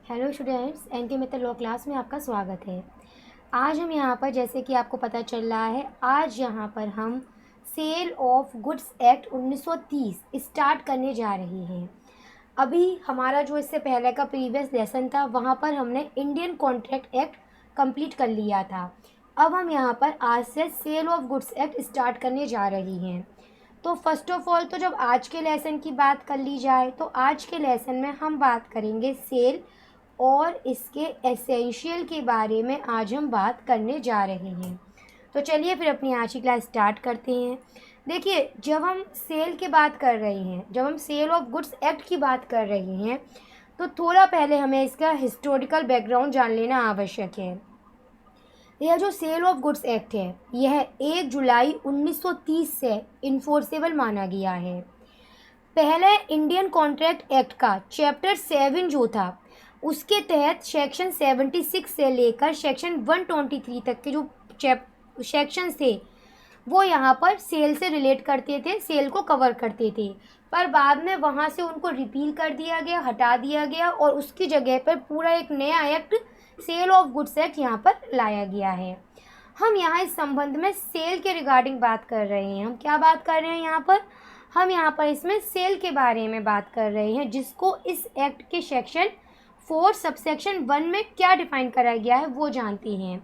Hello students, NK Mittal law class में आपका स्वागत है। आज हम यहाँ पर, जैसे कि आपको पता चल रहा है, आज यहाँ पर हम sale of goods act 1930 start करने जा रहे हैं। अभी हमारा जो इससे पहले का प्रीवियस लेसन था, वहाँ पर हमने इंडियन कॉन्ट्रैक्ट एक्ट कंप्लीट कर लिया था। अब हम यहाँ पर आज से sale of goods act start करने जा रही हैं। तो फर्स्ट ऑफ ऑल, तो जब आज के लेसन की बात कर ली जाए तो आज के लेसन में हम बात करेंगे सेल और इसके एसेंशियल के बारे में आज हम बात करने जा रहे हैं। तो चलिए फिर अपनी आज की क्लास स्टार्ट करते हैं। देखिए, जब हम सेल की बात कर रहे हैं, जब हम सेल ऑफ गुड्स एक्ट की बात कर रहे हैं, तो थोड़ा पहले हमें इसका हिस्टोरिकल बैकग्राउंड जान लेना आवश्यक है। यह जो सेल ऑफ गुड्स एक्ट है, यह 1 जुलाई 1930 से इन्फोर्सेबल माना गया है। पहले इंडियन कॉन्ट्रैक्ट एक्ट का चैप्टर 7 जो था, उसके तहत सेक्शन 76 से लेकर सेक्शन 123 तक के जो सेक्शन थे, वो यहाँ पर सेल से रिलेट करते थे, सेल को कवर करते थे। पर बाद में वहाँ से उनको रिपील कर दिया गया, हटा दिया गया, और उसकी जगह पर पूरा एक नया act sale of goods act यहाँ पर लाया गया है। हम यहाँ इस संबंध में सेल के रिगार्डिंग बात कर रहे हैं। हम क्या बात कर रहे हैं यहाँ पर? हम यहाँ पर इसमें सेल के बारे में बात कर रहे हैं, जिसको इस एक्ट के सेक्शन 4 सबसेक्शन 1 में क्या डिफाइन करा गया है वो जानते हैं।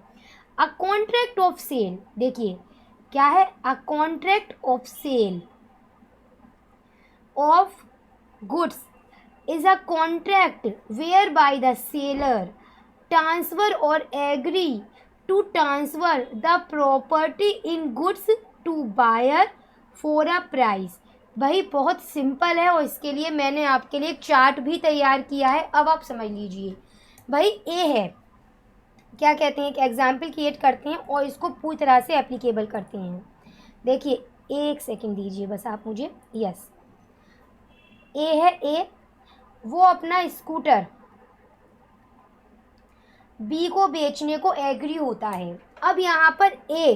अ कॉन्ट्रैक्ट ऑफ सेल, देखिए क्या है, a contract of sale of goods is a contract whereby the seller transfer or agree to transfer the property in goods to buyer for a price। भाई बहुत सिंपल है, और इसके लिए मैंने आपके लिए एक चार्ट भी तैयार किया है। अब आप समझ लीजिए। भाई ए है, क्या कहते हैं, एक एग्जाम्पल क्रिएट करते हैं और इसको पूरी तरह से एप्लीकेबल करते हैं। देखिए, एक सेकंड दीजिए बस आप मुझे। यस, ए है, ए वो अपना स्कूटर बी को बेचने को एग्री होता है। अब यहाँ पर ए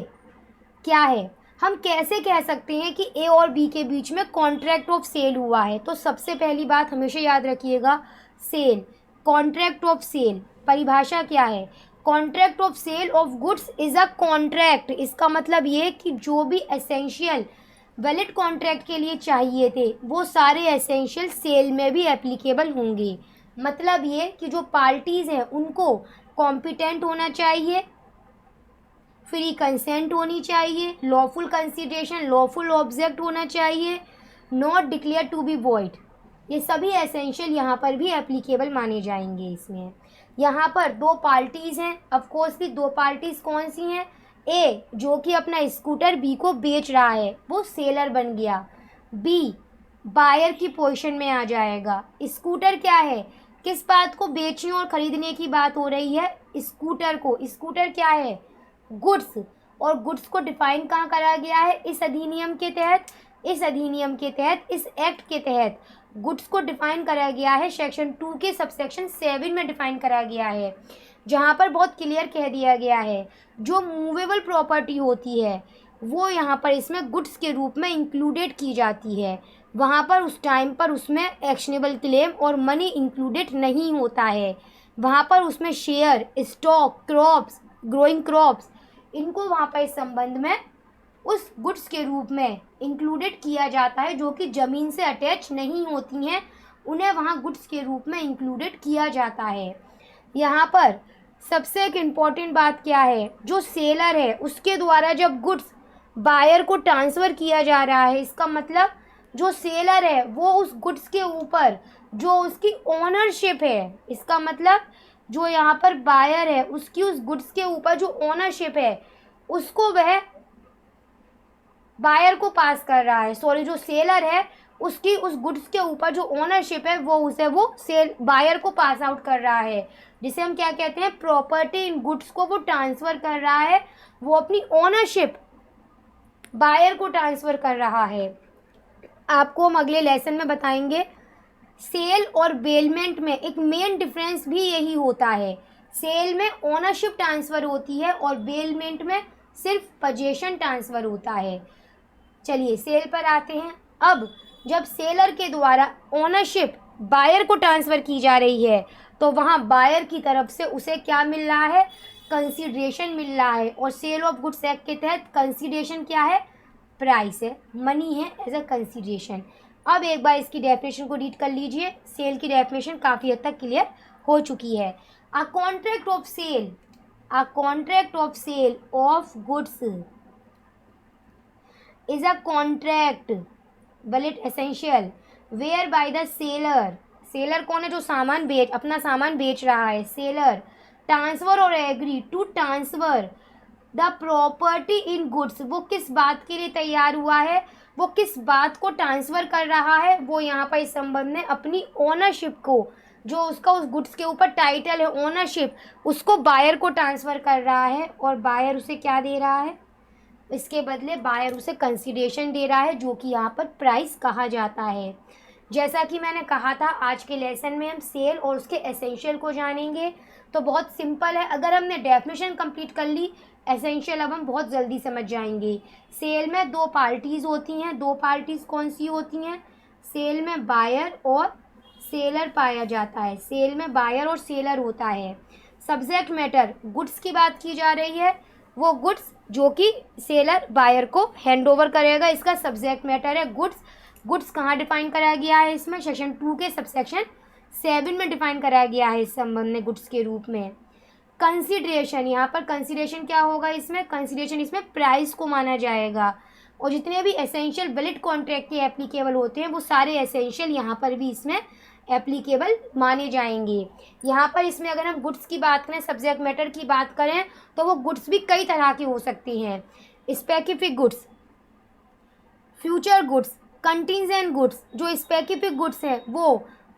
क्या है, हम कैसे कह सकते हैं कि ए और बी के बीच में कॉन्ट्रैक्ट ऑफ सेल हुआ है? तो सबसे पहली बात हमेशा याद रखिएगा, सेल, कॉन्ट्रैक्ट ऑफ सेल, परिभाषा क्या है? Contract of sale of goods is a contract. इसका मतलब ये कि जो भी एसेंशियल वैलिड कॉन्ट्रैक्ट के लिए चाहिए थे, वो सारे एसेंशियल सेल में भी एप्लीकेबल होंगे। मतलब ये कि जो पार्टीज़ हैं उनको कॉम्पिटेंट होना चाहिए, फ्री कंसेंट होनी चाहिए, लॉफुल कंसिडरेशन, लॉफुल ऑब्जेक्ट होना चाहिए, not declare to be void. ये सभी एसेंशियल यहाँ पर भी एप्लीकेबल माने जाएंगे। इसमें यहाँ पर दो पार्टीज़ हैं, ऑफकोर्सली दो पार्टीज़ कौन सी हैं? ए जो कि अपना स्कूटर बी को बेच रहा है, वो सेलर बन गया। बी बायर की पोजीशन में आ जाएगा। स्कूटर क्या है, किस बात को बेचने और ख़रीदने की बात हो रही है? स्कूटर को। स्कूटर क्या है? गुड्स। और गुड्स को डिफाइन कहाँ करा गया है? इस अधिनियम के तहत। इस अधिनियम के तहत, इस एक्ट के तहत गुड्स को डिफाइन करा गया है सेक्शन 2 के सबसेक्शन 7 में डिफाइन करा गया है, जहाँ पर बहुत क्लियर कह दिया गया है जो मूवेबल प्रॉपर्टी होती है वो यहाँ पर इसमें गुड्स के रूप में इंक्लूडेड की जाती है। वहाँ पर उस टाइम पर उसमें एक्शनेबल क्लेम और मनी इंक्लूडेड नहीं होता है। वहाँ पर उसमें share, stock, crops, growing crops, इनको वहाँ पर इस संबंध में उस गुड्स के रूप में इंक्लूडेड किया जाता है, जो कि ज़मीन से अटैच नहीं होती हैं, उन्हें वहाँ गुड्स के रूप में इंक्लूडेड किया जाता है। यहाँ पर सबसे एक इम्पॉर्टेंट बात क्या है, जो सेलर है उसके द्वारा जब गुड्स बायर को ट्रांसफ़र किया जा रहा है, इसका मतलब जो सेलर है वो उस गुड्स के ऊपर जो उसकी ओनरशिप है, इसका मतलब जो यहाँ पर बायर है उसकी उस गुड्स के ऊपर जो ओनरशिप है उसको वह बायर को पास कर रहा है। सॉरी, जो सेलर है उसकी उस गुड्स के ऊपर जो ओनरशिप है वो सेल बायर को पास आउट कर रहा है, जिसे हम क्या कहते हैं, प्रॉपर्टी इन गुड्स को वो ट्रांसफ़र कर रहा है, वो अपनी ओनरशिप बायर को ट्रांसफ़र कर रहा है। आपको हम अगले लेसन में बताएंगे। सेल और बेलमेंट में एक मेन डिफरेंस भी यही होता है। सेल में ओनरशिप ट्रांसफ़र होती है और बेलमेंट में सिर्फ पोजीशन ट्रांसफ़र होता है। चलिए सेल पर आते हैं। अब जब सेलर के द्वारा ओनरशिप बायर को ट्रांसफ़र की जा रही है, तो वहाँ बायर की तरफ से उसे क्या मिल रहा है, कंसीडरेशन मिल रहा है। और सेल ऑफ गुड्स एक्ट के तहत कंसीडरेशन क्या है, प्राइस है, मनी है एज अ कंसीडरेशन। अब एक बार इसकी डेफिनेशन को रीड कर लीजिए, सेल की डेफिनेशन काफ़ी हद तक क्लियर हो चुकी है। A contract of sale, a contract of sale of goods is a contract valid essential whereby the seller कौन है, जो सामान बेच, अपना सामान बेच रहा है, सेलर ट्रांसफर और agree to transfer the property in goods. वो किस बात के लिए तैयार हुआ है, वो किस बात को ट्रांसफ़र कर रहा है, वो यहाँ पर इस संबंध में अपनी ओनरशिप को, जो उसका उस गुड्स के ऊपर टाइटल है ओनरशिप, उसको बायर को ट्रांसफ़र कर रहा है। और बायर उसे क्या दे रहा है, इसके बदले बायर उसे कंसीडरेशन दे रहा है, जो कि यहाँ पर प्राइस कहा जाता है। जैसा कि मैंने कहा था, आज के लेसन में हम सेल और उसके एसेंशियल को जानेंगे। तो बहुत सिंपल है, अगर हमने डेफिनेशन कंप्लीट कर ली, एसेंशियल अब हम बहुत जल्दी समझ जाएंगे। सेल में दो पार्टीज़ होती हैं, दो पार्टीज़ कौन सी होती हैं, सेल में बायर और सेलर पाया जाता है, सेल में बायर और सेलर होता है। सब्जेक्ट मैटर, गुड्स की बात की जा रही है, वो गुड्स जो कि सेलर बायर को हैंड ओवर करेगा, इसका सब्जेक्ट मैटर है गुड्स। गुड्स कहाँ डिफाइन कराया गया है, इसमें सेक्शन 2 के सबसेक्शन 7 में डिफाइन कराया गया है इस संबंध में गुड्स के रूप में। कंसीडरेशन, यहाँ पर कंसीडरेशन क्या होगा, इसमें कंसीडरेशन इसमें प्राइस को माना जाएगा। और जितने भी एसेंशियल वैलिड कॉन्ट्रैक्ट के एप्लीकेबल होते हैं, वो सारे एसेंशियल यहाँ पर भी इसमें एप्लीकेबल माने जाएंगे। यहाँ पर इसमें अगर हम गुड्स की बात करें, सब्जेक्ट मैटर की बात करें, तो वो गुड्स भी कई तरह की हो सकती हैं। Specific goods, future goods, contingent goods. जो स्पेसिफिक गुड्स हैं वो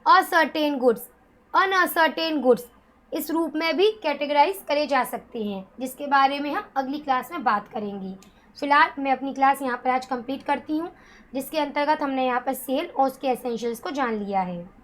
असर्टेन गुड्स, अनअसर्टेन गुड्स, इस रूप में भी कैटेगराइज करे जा सकते हैं, जिसके बारे में हम अगली क्लास में बात करेंगे। फिलहाल मैं अपनी क्लास यहाँ पर आज कंप्लीट करती हूँ, जिसके अंतर्गत हमने यहाँ पर सेल और उसके एसेंशियल्स को जान लिया है।